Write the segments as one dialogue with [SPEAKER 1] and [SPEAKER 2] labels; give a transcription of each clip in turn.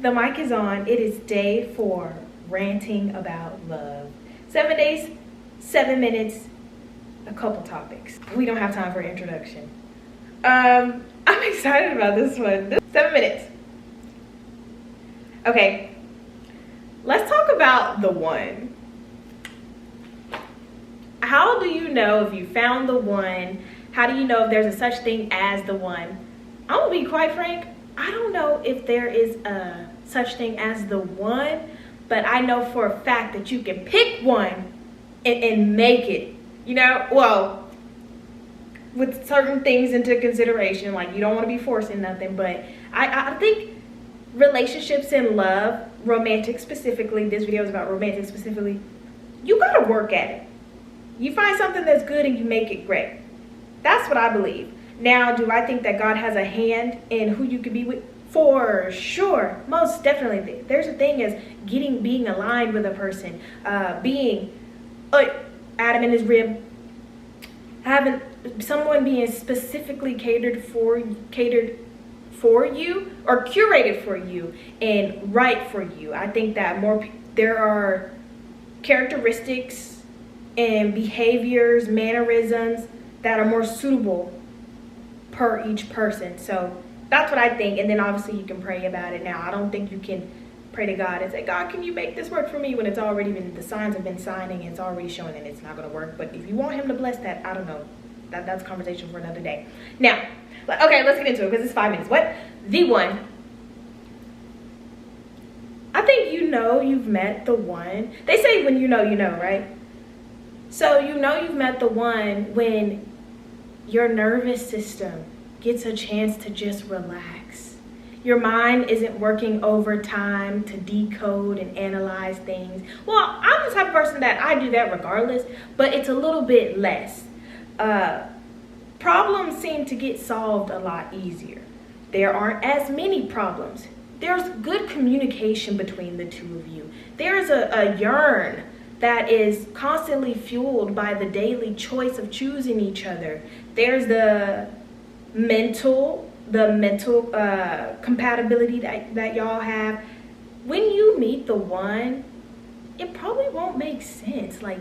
[SPEAKER 1] The mic is on. It is day 4, ranting about love. 7 days, 7 minutes, a couple topics. We don't have time for introduction. I'm excited about this one. 7 minutes. Okay, let's talk about the one. How do you know if you found the one? How do you know if there's a such thing as the one? I'm gonna be quite frank. I don't know if there is a such thing as the one, but I know for a fact that you can pick one and make it, you know, well, with certain things into consideration, like you don't want to be forcing nothing, but I think relationships and love, romantic specifically, this video is about romantic specifically, you gotta work at it. You find something that's good and you make it great. That's what I believe. Now, do I think that God has a hand in who you could be with? For sure, most definitely. There's a thing as being aligned with a person, being Adam and his rib, having someone being specifically catered for you or curated for you and right for you. I think that there are characteristics and behaviors, mannerisms that are more suitable per each person. So that's what I think. And then obviously you can pray about it. Now, I don't think you can pray to God and say, God, can you make this work for me, when it's already been, the signs have been signing and it's already showing that it's not going to work. But if you want him to bless that, I don't know. That's a conversation for another day. Now, okay, let's get into it because it's 5 minutes. What? The one. I think you know you've met the one. They say when you know, right? So you know you've met the one when your nervous system gets a chance to just relax. Your mind isn't working overtime to decode and analyze things. Well, I'm the type of person that I do that regardless, but it's a little bit less. Problems seem to get solved a lot easier. There aren't as many problems. There's good communication between the two of you. There's a yearn that is constantly fueled by the daily choice of choosing each other. There's the mental compatibility that y'all have. When you meet the one, it probably won't make sense. Like,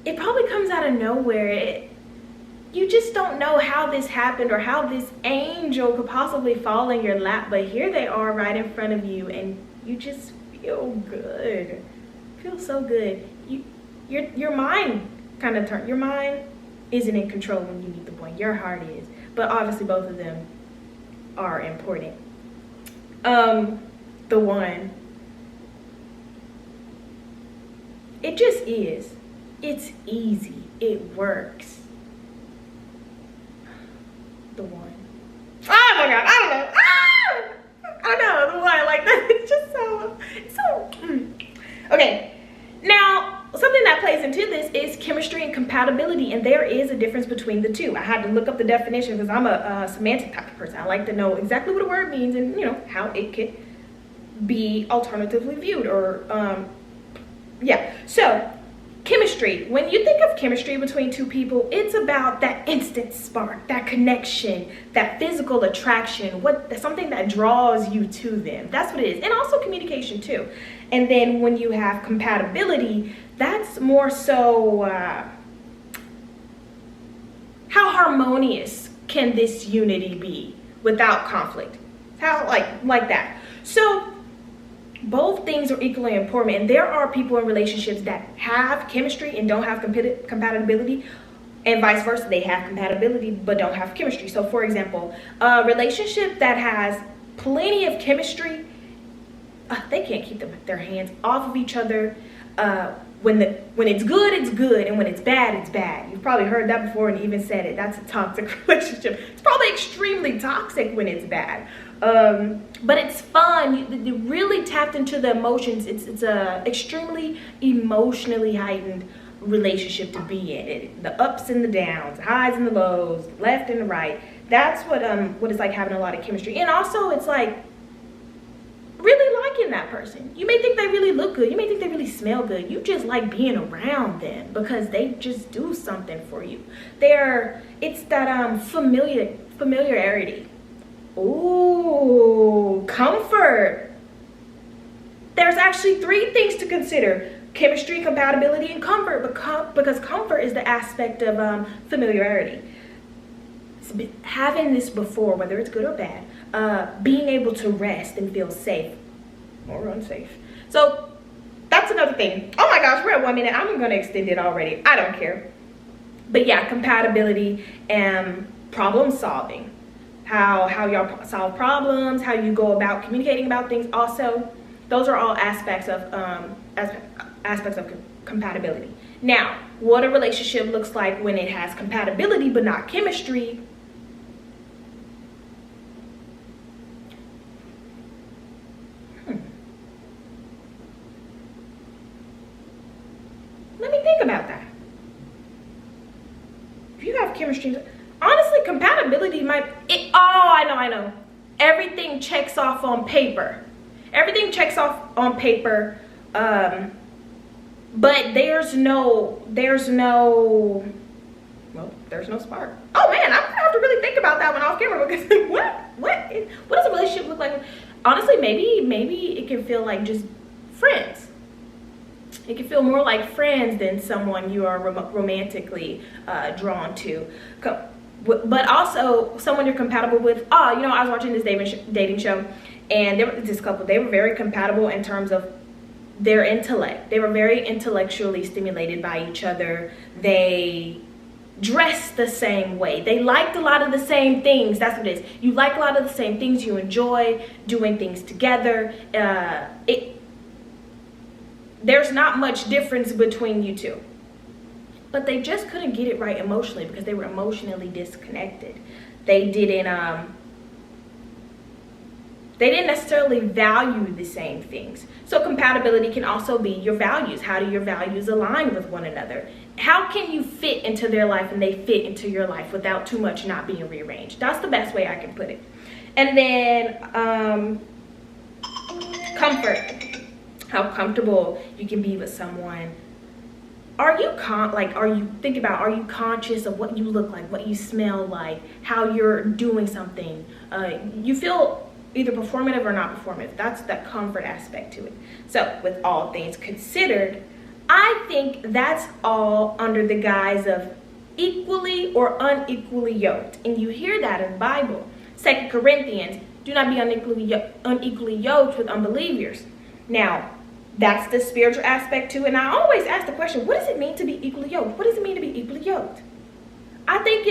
[SPEAKER 1] it probably comes out of nowhere. You just don't know how this happened or how this angel could possibly fall in your lap, but here they are right in front of you, and you just feel good. Feel so good. Your mind kind of turns. Your mind isn't in control when you meet the point. Your heart is. But obviously both of them are important. The one. It just is. It's easy. It works. The one. Oh my God, I don't know. I don't know, the one, like that. It's just so. Okay, now something that plays into this is chemistry and compatibility, and there is a difference between the two. I had to look up the definition because I'm a semantic type of person. I like to know exactly what a word means and, you know, how it could be alternatively viewed or, yeah. So, chemistry. When you think of chemistry between two people, it's about that instant spark, that connection, that physical attraction, something that draws you to them. That's what it is. And also communication too. And then when you have compatibility, that's more so how harmonious can this unity be without conflict? How like that. So both things are equally important, and there are people in relationships that have chemistry and don't have compatibility, and vice versa. They have compatibility but don't have chemistry. So for example, a relationship that has plenty of chemistry, they can't keep their hands off of each other. When it's good, it's good, and when it's bad, it's bad. You've probably heard that before and even said it. That's a toxic relationship. It's probably extremely toxic when it's bad. But it's fun. You really tapped into the emotions. It's a extremely emotionally heightened relationship to be in. The ups and the downs, the highs and the lows, the left and the right. That's what it's like having a lot of chemistry. And also it's like really liking that person. You may think they really look good. You may think they really smell good. You just like being around them because they just do something for you. It's that familiarity. Ooh, comfort. There's actually 3 things to consider: chemistry, compatibility, and comfort. Because comfort is the aspect of familiarity. Having this before, whether it's good or bad, being able to rest and feel safe or unsafe. So that's another thing. Oh my gosh, we're at 1 minute. I'm gonna extend it already. I don't care. But yeah, compatibility and problem solving. How y'all solve problems, how you go about communicating about things. Also, those are all aspects of compatibility. Now, what a relationship looks like when it has compatibility but not chemistry. Let me think about that. If you have chemistry, honestly, compatibility might, I know. Everything checks off on paper. Everything checks off on paper, but there's no spark. Oh man, I'm gonna have to really think about that one off camera, because what does a relationship look like? Honestly, maybe it can feel like just friends. It can feel more like friends than someone you are romantically drawn to. But also someone you're compatible with. I was watching this dating show, and there was this couple. They were very compatible in terms of their intellect. They were very intellectually stimulated by each other. They dressed the same way. They liked a lot of the same things. That's what it is. You like a lot of the same things. You enjoy doing things together. There's not much difference between you two. But they just couldn't get it right emotionally because they were emotionally disconnected. They didn't necessarily value the same things. So compatibility can also be your values. How do your values align with one another? How can you fit into their life and they fit into your life without too much not being rearranged? That's the best way I can put it. And then comfort. How comfortable you can be with someone. Are you conscious of what you look like, what you smell like, how you're doing something? You feel either performative or not performative. That's that comfort aspect to it. So with all things considered, I think that's all under the guise of equally or unequally yoked. And you hear that in the Bible. 2 Corinthians, do not be unequally yoked with unbelievers. Now, that's the spiritual aspect to it. And I always ask the question, what does it mean to be equally yoked? What does it mean to be equally yoked? I think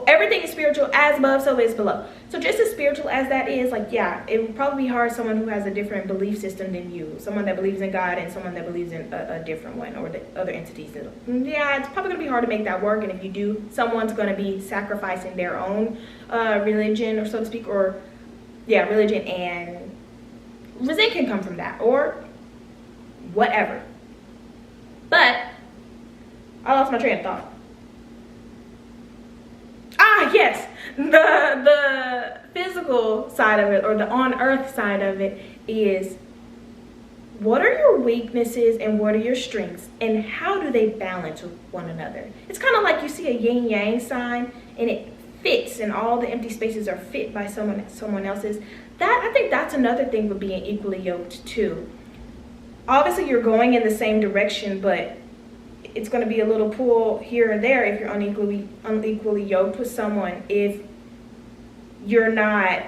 [SPEAKER 1] everything is spiritual, as above, so is below. So just as spiritual as that is, it would probably be hard someone who has a different belief system than you. Someone that believes in God and someone that believes in a different one, or the other entities. It's probably going to be hard to make that work. And if you do, someone's going to be sacrificing their own religion, or so to speak, religion, and resent can come from that, or whatever. But I lost my train of thought. Yes, the physical side of it, or the on-earth side of it, is what are your weaknesses and what are your strengths, and how do they balance with one another? It's kind of like you see a yin-yang sign, and it fits, and all the empty spaces are fit by someone else's. I think that's another thing with being equally yoked too. Obviously, you're going in the same direction, but it's going to be a little pull here and there if you're unequally yoked with someone, if you're not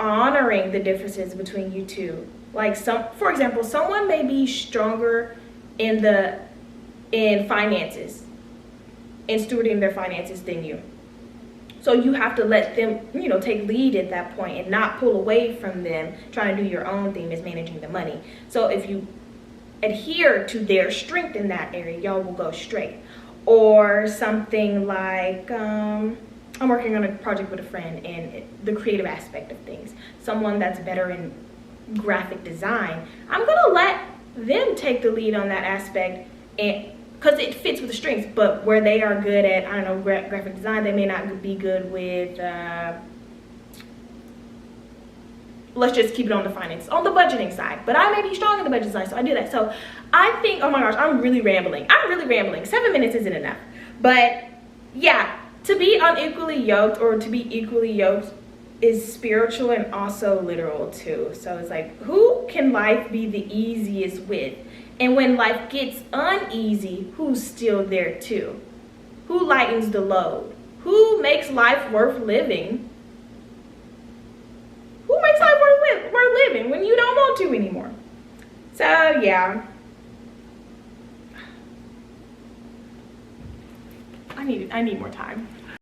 [SPEAKER 1] honoring the differences between you two. For example, someone may be stronger in finances, in stewarding their finances than you. So you have to let them, take lead at that point and not pull away from them trying to do your own thing as managing the money. So if you adhere to their strength in that area, y'all will go straight. Or something like, I'm working on a project with a friend and the creative aspect of things. Someone that's better in graphic design, I'm gonna let them take the lead on that aspect, and because it fits with the strengths. But where they are good at, graphic design, they may not be good with, let's just keep it on the finance, on the budgeting side. But I may be strong in the budget side, so I do that. So I think, oh my gosh, I'm really rambling. 7 minutes isn't enough. But yeah, to be unequally yoked, or to be equally yoked, is spiritual and also literal too. So it's like, who can life be the easiest with? And when life gets uneasy, who's still there too? Who lightens the load? Who makes life worth living? Who makes life worth living when you don't want to anymore? So yeah, I need more time.